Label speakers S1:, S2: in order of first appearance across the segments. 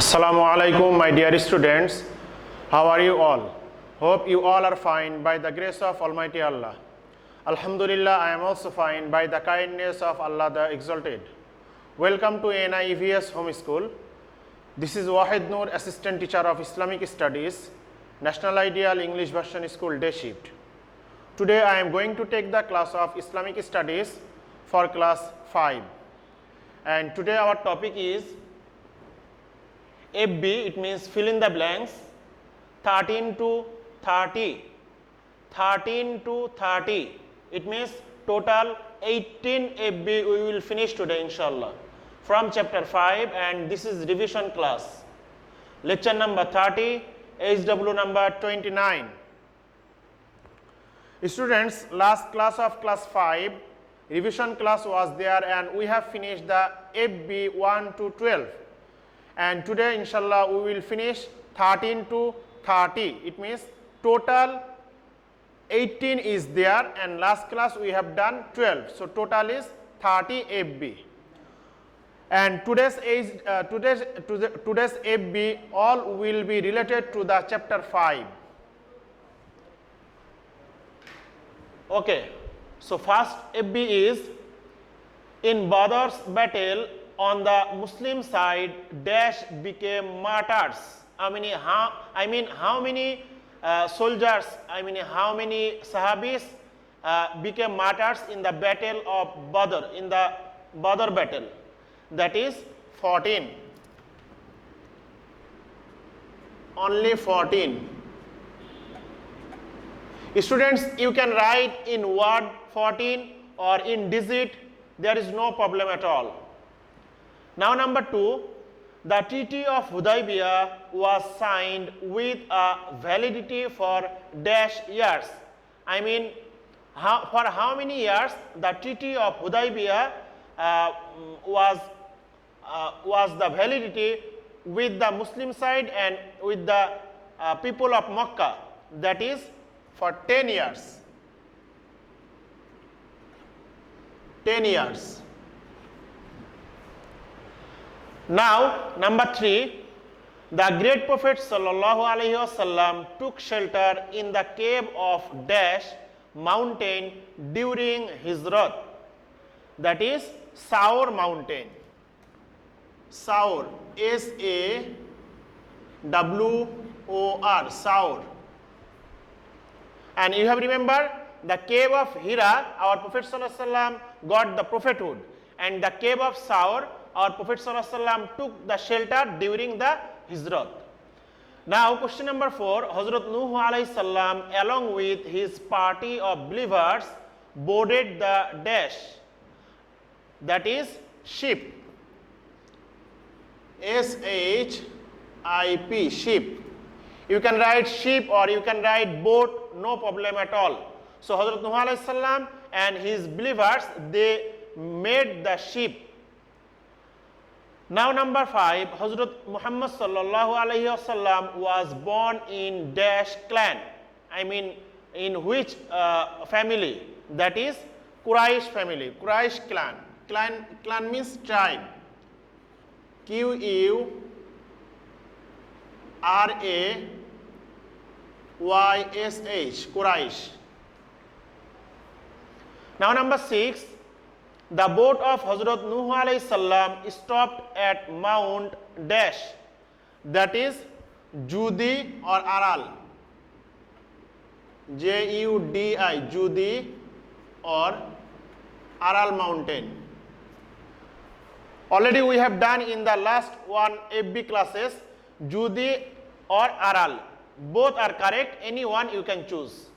S1: Assalamu alaikum, my dear students. How are you all? Hope you all are fine by the grace of Almighty Allah. Alhamdulillah, I am also fine by the kindness of Allah the Exalted. Welcome to NIEVS Home School. This is Wahid Noor, Assistant Teacher of Islamic Studies, National Ideal English Version School Day Shift. Today I am going to take the class of Islamic Studies for class 5. And today our topic is FB, it means fill in the blanks, 13 to 30. 13 to 30. It means total 18 FB we will finish today inshallah from chapter 5, and this is revision class. Lecture number 30, HW number 29. Students, last class of class 5, revision class was there and we have finished the FB 1 to 12. And today inshallah we will finish 13 to 30. It means total 18 is there and last class we have done 12. So total is 30 FB. And today's FB all will be related to the chapter 5. Okay. So first FB is in Badr's battle on the Muslim side dash became martyrs. How many soldiers, how many Sahabis became martyrs in the battle of Badr, in the Badr battle? That is 14. Only 14. Students, you can write in word 14 or in digit, there is no problem at all. Now number 2, the Treaty of Hudaybiyah was signed with a validity for dash years. For how many years the Treaty of Hudaybiyah was the validity with the Muslim side and with the people of Makkah? That is for 10 years. 10 years. Now, number 3, the great Prophet sallallahu alaihi wasallam took shelter in the cave of dash mountain during Hijrat. That is Saur mountain. Saur, S-A-W-O-R, Saur. And you have remember the cave of Hira, our Prophet sallallahu alaihi wasallam got the prophethood, and the cave of Saur, our Prophet sallallahu alaihi wasallam took the shelter during the Hijrat. Now question number 4, Hazrat Nuh alayhi salam along with his party of believers boarded the dash, that is ship, S-H-I-P, ship. You can write ship or you can write boat, no problem at all. So Hazrat Nuh alayhi salam and his believers, they made the ship. Now number 5, Hazrat Muhammad sallallahu alayhi wasallam was born in dash clan. In which family? That is Quraysh family, Quraysh clan. Clan means tribe. Q-U-R-A-Y-S-H, Quraysh. Now number 6, the boat of Hazrat Nuh alayhi salam stopped at Mount Dash, that is Judi or Aral, J-U-D-I, Judi or Aral mountain. Already we have done in the last one FB classes, Judi or Aral. Both are correct, any one you can choose.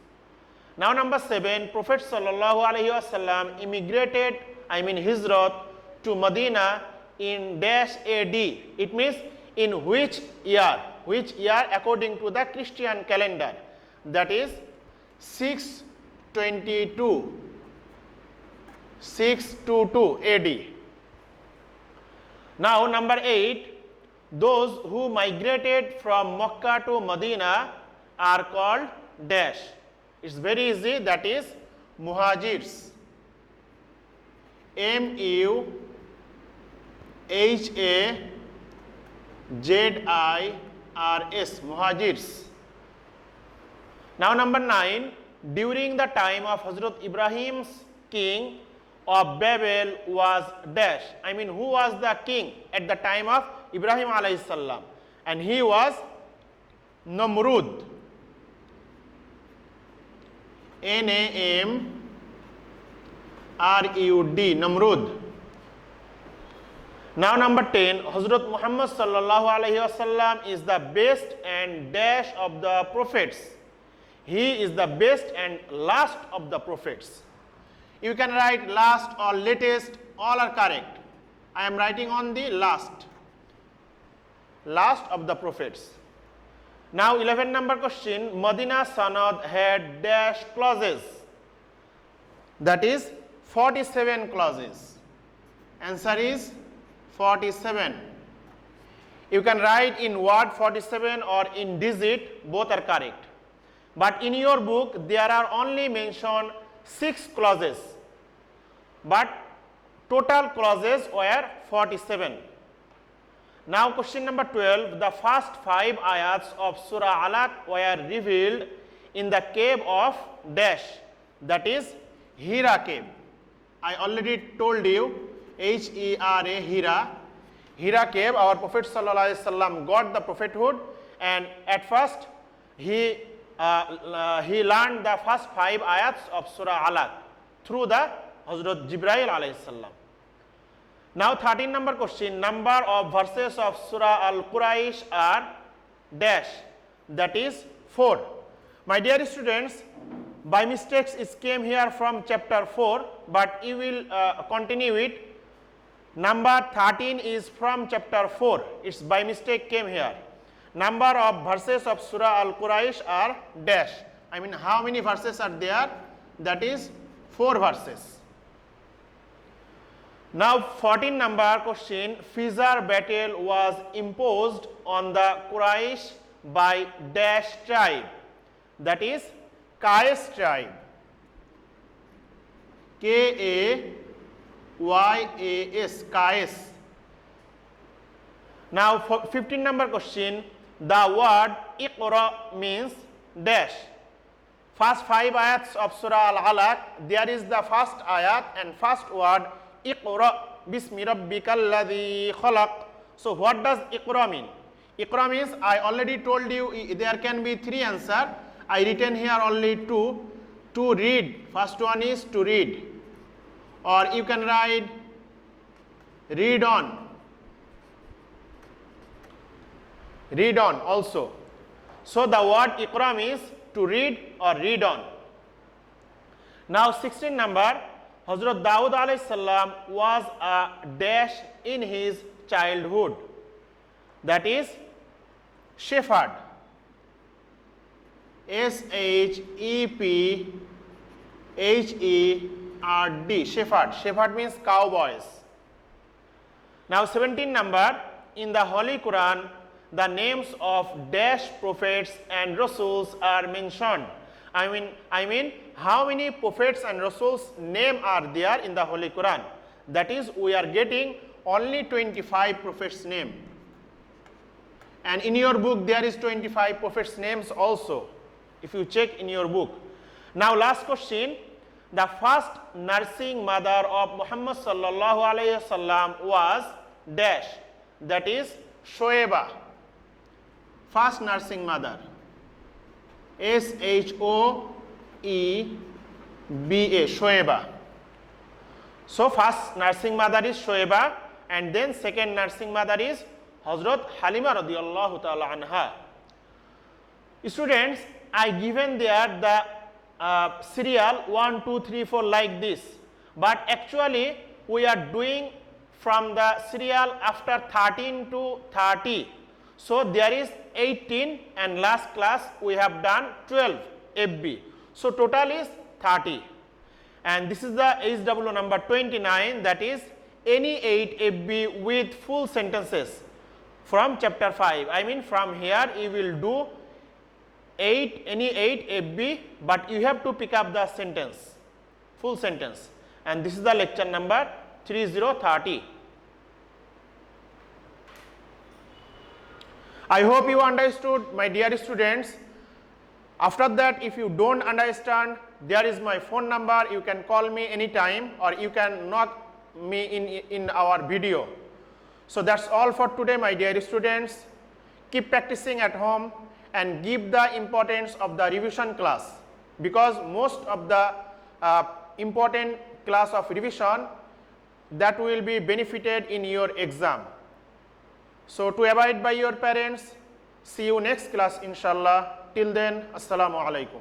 S1: Now number 7, Prophet sallallahu alaihi wasallam immigrated, Hijrat to Medina in dash AD. It means in which year? Which year according to the Christian calendar? That is 622. 622 AD. Now number 8, those who migrated from Makkah to Medina are called dash. It's very easy, that is Muhajirs. M-U-H-A Z-I-R-S, Muhajirs. Now number 9, during the time of Hazrat Ibrahim's king of Babel was dash. I mean, who was the king at the time of Ibrahim alayhi salam? And he was Namrud. N-A-M-R-U-D, Namrud. Now number 10, Hazrat Muhammad sallallahu alayhi wasallam is the best and dash of the prophets. He is the best and last of the prophets. You can write last or latest, all are correct. I am writing on the last of the prophets. Now 11 number question, Madina Sanad had dash clauses. That is 47 clauses. Answer is 47. You can write in word 47 or in digit, both are correct. But in your book, there are only mentioned 6 clauses. But total clauses were 47. Now question number 12, the first 5 ayats of Surah Alaq were revealed in the cave of dash, that is Hira cave. I already told you, H-E-R-A, Hira cave. Our Prophet sallallahu alaihi wasallam got the prophethood, and at first he learned the first 5 ayats of Surah Alaq through the Hazrat Jibreel alayhi salam. Now 13 number question, number of verses of Surah Al-Quraish are dash, that is 4. My dear students, by mistakes it came here from chapter 4, but you will continue it. Number 13 is from chapter 4, it's by mistake came here. Number of verses of Surah Al-Quraish are dash. I mean, how many verses are there? That is 4 verses. Now 14 number question, Fizar battle was imposed on the Quraysh by dash tribe, that is Qais tribe. K-A-Y-A-S, Qais. Now 15 number question, the word Iqra means dash. First 5 ayats of Surah Al-Alaq, there is the first ayat and first word Iqra bismi rabbikal ladhi khalaq. So what does Iqra mean? Iqra means, I already told you there can be 3 answers. I written here only 2. To read, first one is to read, or you can write read on also. So the word Iqra means to read or read on. Now 16 number, Hazrat Dawood alayhi salam was a dash in his childhood, that is shepherd. S-H-E-P-H-E-R-D, shepherd. Shepherd means cowboys. Now 17 number, in the Holy Quran, the names of dash prophets and Rasuls are mentioned. I mean, how many prophets and Rasuls name are there in the Holy Quran? That is, we are getting only 25 prophets name. And in your book, there is 25 prophets names also, if you check in your book. Now last question, the first nursing mother of Muhammad sallallahu alayhi wasallam was dash, that is Shoeba. First nursing mother, S-H-O-E-B-A, Shoeba. So first nursing mother is Shoeba, and then second nursing mother is Hazrat Halima radiyallahu ta'ala anha. Students, I given there the serial 1, 2, 3, 4 like this, but actually we are doing from the serial after 13 to 30. So there is 18, and last class we have done 12 FB. So total is 30. And this is the HW number 29, that is any 8 FB with full sentences from chapter 5. I mean, from here you will do any 8 FB, but you have to pick up the sentence, full sentence. And this is the lecture number 3030. I hope you understood, my dear students. After that, if you don't understand, there is my phone number. You can call me anytime, or you can knock me in our video. So that's all for today, my dear students. Keep practicing at home and give the importance of the revision class, because most of the important class of revision that will be benefited in your exam. So to abide by your parents, see you next class inshallah. Till then, assalamu alaikum.